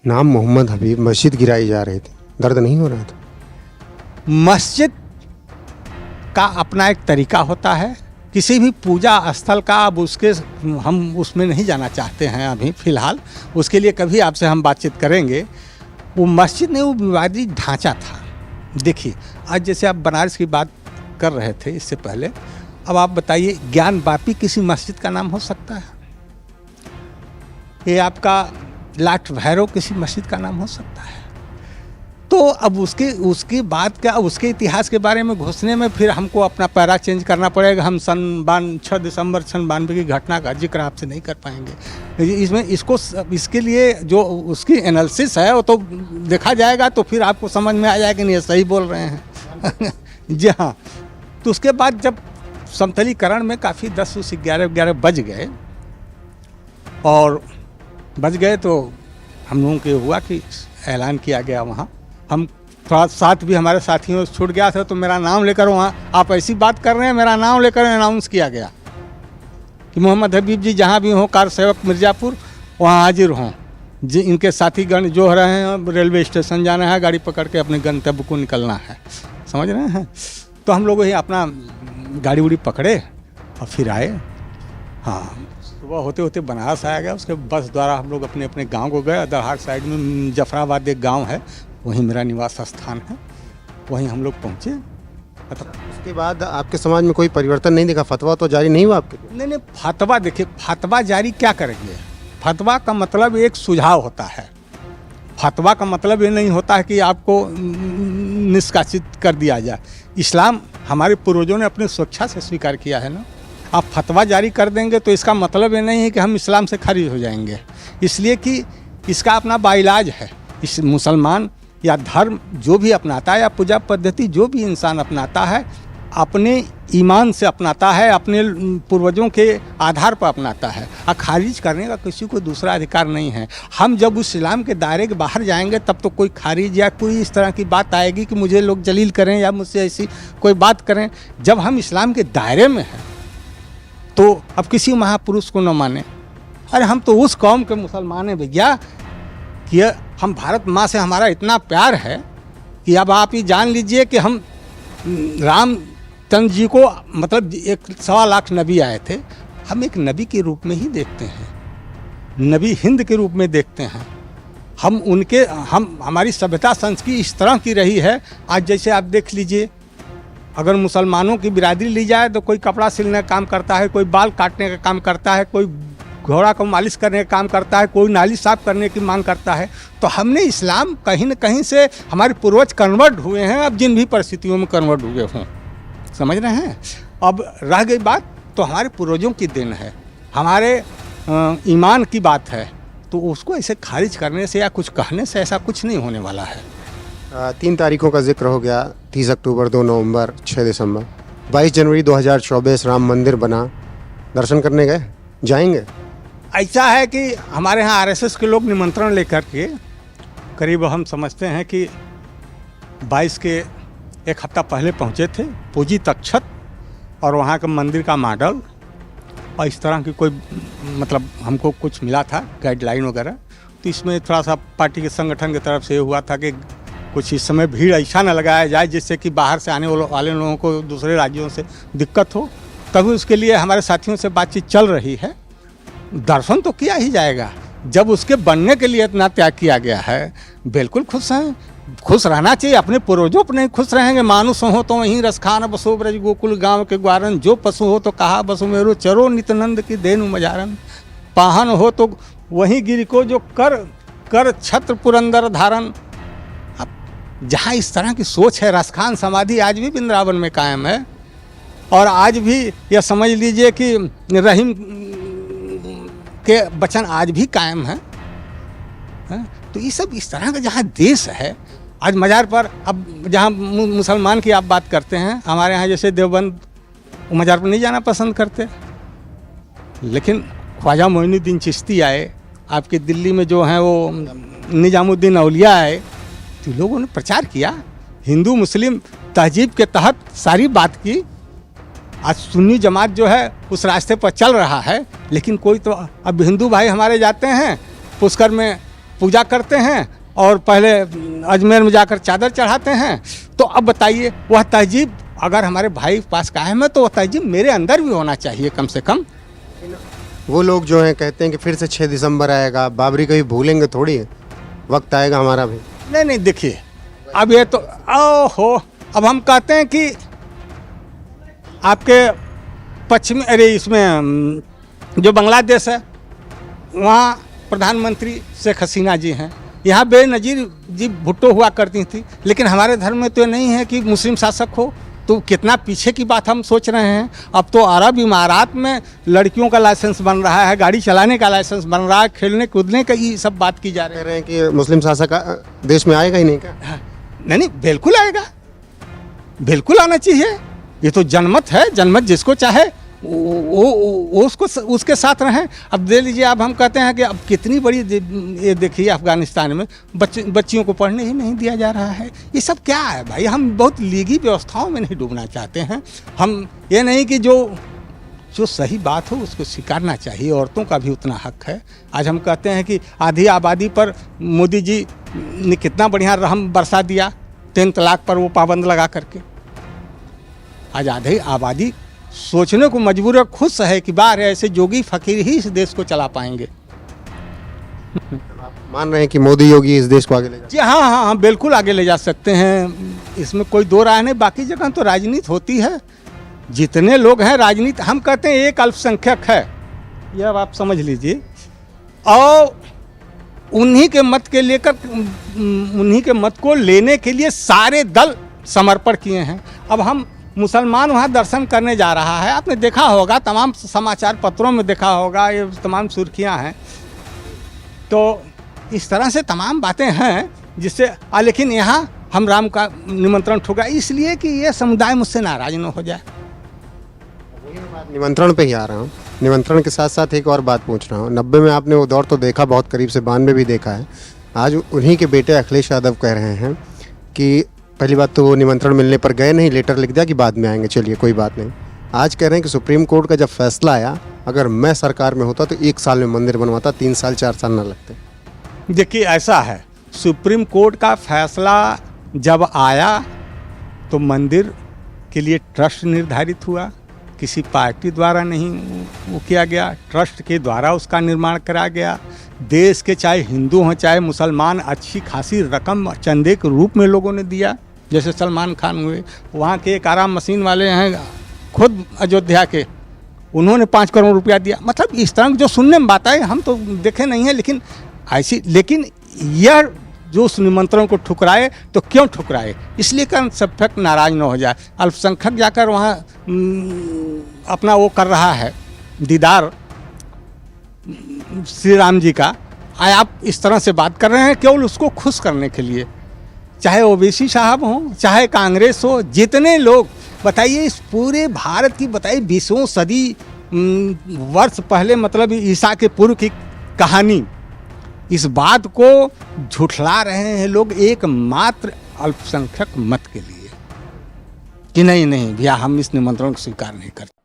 नाम मोहम्मद हबीब, मस्जिद गिराई जा रही थी, दर्द नहीं हो रहा था? मस्जिद का अपना एक तरीका होता है, किसी भी पूजा स्थल का अब उसके हम उसमें नहीं जाना चाहते हैं अभी फ़िलहाल, उसके लिए कभी आपसे हम बातचीत करेंगे। वो मस्जिद नहीं, वो विवादित ढांचा था। देखिए, आज जैसे आप बनारस की बात कर रहे थे इससे पहले, अब आप बताइए ज्ञान वापी किसी मस्जिद का नाम हो सकता है? ये आपका लाट भैरव किसी मस्जिद का नाम हो सकता है? तो अब उसकी बात क्या, उसके इतिहास के बारे में घुसने में फिर हमको अपना पैरा चेंज करना पड़ेगा। हम 6 दिसंबर 92 की घटना का जिक्र आपसे नहीं कर पाएंगे। इसमें इसके लिए जो उसकी एनालिसिस है वो तो देखा जाएगा, तो फिर आपको समझ में आ जाएगा कि नहीं सही बोल रहे हैं। जी हाँ। तो उसके बाद जब समतलीकरण में काफ़ी 10-11 बज गए और तो हम लोगों के हुआ कि ऐलान किया गया वहाँ। हम थोड़ा साथ भी हमारे साथियों से छूट गया था, तो मेरा नाम लेकर वहाँ आप ऐसी बात कर रहे हैं, मेरा नाम लेकर अनाउंस किया गया कि मोहम्मद हबीब जी जहाँ भी हों, कार सेवक मिर्ज़ापुर, वहाँ हाजिर हों। जी, इनके साथीगण जो रहे हैं, रेलवे स्टेशन जाना है, गाड़ी पकड़ के अपने गंतव्य को निकलना है, समझ रहे हैं। तो हम लोग ही अपना गाड़ी उड़ी पकड़े और फिर आए। हाँ, सुबह होते होते बनारस आया गया। उसके बस द्वारा हम लोग अपने अपने गांव को गए। दरहार साइड में जफराबाद एक गांव है, वहीं मेरा निवास स्थान है, वहीं हम लोग पहुँचे। उसके बाद आपके समाज में कोई परिवर्तन नहीं दिखा? फतवा तो जारी नहीं हुआ आपके? नहीं, फतवा देखिए, फतवा जारी क्या करेंगे? फतवा का मतलब एक सुझाव होता है। फतवा का मतलब ये नहीं होता है कि आपको निष्कासित कर दिया जाए। इस्लाम हमारे पूर्वजों ने अपनी स्वेच्छा से स्वीकार किया है ना। आप फतवा जारी कर देंगे तो इसका मतलब ये नहीं है कि हम इस्लाम से खारिज हो जाएंगे, इसलिए कि इसका अपना बाइलाज है। इस मुसलमान या धर्म जो भी अपनाता है या पूजा पद्धति जो भी इंसान अपनाता है, अपने ईमान से अपनाता है, अपने पूर्वजों के आधार पर अपनाता है। और खारिज करने का किसी को दूसरा अधिकार नहीं है। हम जब उस इस्लाम के दायरे के बाहर जाएंगे तब तो कोई खारिज या कोई इस तरह की बात आएगी कि मुझे लोग जलील करें या मुझसे ऐसी कोई बात करें। जब हम इस्लाम के दायरे में हैं तो अब किसी महापुरुष को न माने। अरे हम तो उस कौम के मुसलमान हैं भैया कि हम भारत माँ से हमारा इतना प्यार है कि अब आप ये जान लीजिए कि हम रामचंद्र जी को, मतलब 1.25 लाख नबी आए थे, हम एक नबी के रूप में ही देखते हैं, नबी हिंद के रूप में देखते हैं। हमारी सभ्यता संस्कृति इस तरह की रही है। आज जैसे आप देख लीजिए, अगर मुसलमानों की बिरादरी ली जाए तो कोई कपड़ा सिलने का काम करता है, कोई बाल काटने का काम करता है, कोई घोड़ा को मालिश करने का काम करता है, कोई नाली साफ करने की मांग करता है। तो हमने इस्लाम कहीं न कहीं से हमारे पूर्वज कन्वर्ट हुए हैं, अब जिन भी परिस्थितियों में कन्वर्ट हुए हों, समझ रहे हैं। अब रह गई बात तो हमारे पूर्वजों की देन है, हमारे ईमान की बात है, तो उसको ऐसे खारिज करने से या कुछ कहने से ऐसा कुछ नहीं होने वाला है। 3 तारीखों का जिक्र हो गया, 30 अक्टूबर, 2 नवंबर, 6 दिसंबर, 22 जनवरी 2024 राम मंदिर बना, दर्शन करने गए, जाएंगे? ऐसा है कि हमारे यहाँ आरएसएस के लोग निमंत्रण लेकर के करीब हम समझते हैं कि 22 के एक हफ्ता पहले पहुँचे थे। पूजी तक्षत और वहाँ का मंदिर का मॉडल और इस तरह की कोई मतलब हमको कुछ मिला था गाइडलाइन वगैरह। तो इसमें थोड़ा सा पार्टी के संगठन की तरफ से हुआ था कि कुछ इस समय भीड़ ऐसा न लगाया जाए जिससे कि बाहर से आने वाले लोगों को दूसरे राज्यों से दिक्कत हो। तभी उसके लिए हमारे साथियों से बातचीत चल रही है। दर्शन तो किया ही जाएगा, जब उसके बनने के लिए इतना त्याग किया गया है। बिल्कुल खुश हैं, खुश रहना चाहिए। अपने पूर्वजों पर नहीं खुश रहेंगे? मानुष हो तो वहीं रस खान बसो ब्रज गोकुल गाँव के ग्वारन, जो पशु हो तो कहा बसो मेरो चरो नित्यानंद की देनु मजारन, पाहन हो तो वहीं गिर को जो कर छत्र पुरंदर धारण। अब जहाँ इस तरह की सोच है, रसखान समाधि आज भी वृंदावन में कायम है और आज भी यह समझ लीजिए कि रहीम के वचन आज भी कायम हैं। तो ये सब इस तरह का जहाँ देश है। आज मज़ार पर, अब जहाँ मुसलमान की आप बात करते हैं, हमारे यहाँ जैसे देवबंद, मज़ार पर नहीं जाना पसंद करते, लेकिन ख्वाजा मोइनुद्दीन चिश्ती आए, आपके दिल्ली में जो हैं वो निजामुद्दीन औलिया आए, तो लोगों ने प्रचार किया, हिंदू मुस्लिम तहजीब के तहत सारी बात की। आज सुन्नी जमात जो है उस रास्ते पर चल रहा है, लेकिन कोई तो अब हिंदू भाई हमारे जाते हैं पुष्कर में पूजा करते हैं और पहले अजमेर में जाकर चादर चढ़ाते हैं। तो अब बताइए, वह तहजीब अगर हमारे भाई के पास कायम है तो वह तहजीब मेरे अंदर भी होना चाहिए कम से कम। वो लोग जो हैं कहते हैं कि फिर से 6 दिसंबर आएगा, बाबरी कभी भूलेंगे थोड़ी है, वक्त आएगा हमारा भी। नहीं नहीं, देखिए अब ये तो ओहो, अब हम कहते हैं कि आपके पश्चिमी, अरे इसमें जो बांग्लादेश है वहाँ प्रधानमंत्री शेख हसीना जी हैं, यहाँ बेनज़ीर जी भुट्टो हुआ करती थी। लेकिन हमारे धर्म में तो नहीं है कि मुस्लिम शासक हो, तो कितना पीछे की बात हम सोच रहे हैं। अब तो अरब इमारात में लड़कियों का लाइसेंस बन रहा है, गाड़ी चलाने का लाइसेंस बन रहा है, खेलने कूदने का ये सब बात की जा रही कह रहे हैं कि मुस्लिम शासक देश में आएगा ही नहीं क्या? है। नहीं नहीं, बिल्कुल आएगा, बिल्कुल आना चाहिए। ये तो जनमत है, जनमत जिसको चाहे वो उसको उसके साथ रहें। अब दे लीजिए, अब हम कहते हैं कि अब कितनी बड़ी ये देखिए अफगानिस्तान में बच्चियों को पढ़ने ही नहीं दिया जा रहा है। ये सब क्या है भाई? हम बहुत लीगी व्यवस्थाओं में नहीं डूबना चाहते हैं। हम ये नहीं कि जो सही बात हो उसको स्वीकारना चाहिए, औरतों का भी उतना हक है। आज हम कहते हैं कि आधी आबादी पर मोदी जी ने कितना बढ़िया रहम बरसा दिया, 3 तलाक पर वो पाबंद लगा करके। आज आधी आबादी सोचने को मजबूर है, खुश है कि बाहर ऐसे जोगी फकीर ही इस देश को चला पाएंगे। मान रहे हैं कि मोदी योगी इस देश को आगे ले जी हाँ हाँ हाँ, बिल्कुल आगे ले जा सकते हैं, इसमें कोई दो राय नहीं। बाकी जगह तो राजनीति होती है, जितने लोग हैं राजनीति, हम कहते हैं एक अल्पसंख्यक है, यह अब आप समझ लीजिए, और उन्हीं के मत के लेकर, उन्हीं के मत को लेने के लिए सारे दल समर्पण किए हैं। अब हम मुसलमान वहाँ दर्शन करने जा रहा है, आपने देखा होगा, तमाम समाचार पत्रों में देखा होगा, ये तमाम सुर्खियाँ हैं। तो इस तरह से तमाम बातें हैं जिससे लेकिन यहाँ हम राम का निमंत्रण ठुकरा, इसलिए कि ये समुदाय मुझसे नाराज न हो जाए। निमंत्रण पे ही आ रहा हूँ। निमंत्रण के साथ साथ एक और बात पूछ रहा हूँ। 90 में आपने वो दौर तो देखा बहुत करीब से, 92 भी देखा है। आज उन्हीं के बेटे अखिलेश यादव कह रहे हैं कि पहली बात तो वो निमंत्रण मिलने पर गए नहीं, लेटर लिख दिया कि बाद में आएंगे, चलिए कोई बात नहीं। आज कह रहे हैं कि सुप्रीम कोर्ट का जब फैसला आया, अगर मैं सरकार में होता तो 1 साल में मंदिर बनवाता, 3 साल 4 साल ना लगते। देखिए ऐसा है, सुप्रीम कोर्ट का फैसला जब आया तो मंदिर के लिए ट्रस्ट निर्धारित हुआ, किसी पार्टी द्वारा नहीं वो किया गया, ट्रस्ट के द्वारा उसका निर्माण करा गया। देश के चाहे हिंदू हों चाहे मुसलमान, अच्छी खासी रकम चंदे के रूप में लोगों ने दिया। जैसे सलमान खान हुए, वहाँ के एक आराम मशीन वाले हैं खुद अयोध्या के, उन्होंने 5 करोड़ रुपया दिया। मतलब इस तरह जो सुनने में बात आई, हम तो देखे नहीं हैं, लेकिन ऐसी, लेकिन यह जो उस निमंत्रण को ठुकराए तो क्यों ठुकराए? इसलिए कि अल्पसंख्यक नाराज न हो जाए। अल्पसंख्यक जाकर वहाँ अपना वो कर रहा है दीदार श्री राम जी का, आप इस तरह से बात कर रहे हैं केवल उसको खुश करने के लिए। चाहे ओबीसी साहब हों, चाहे कांग्रेस हो, जितने लोग, बताइए इस पूरे भारत की, बताइए 20वीं सदी वर्ष पहले, मतलब ईसा के पूर्व की कहानी, इस बात को झुठला रहे हैं लोग एकमात्र अल्पसंख्यक मत के लिए कि नहीं नहीं भैया हम इस निमंत्रण को स्वीकार नहीं करते।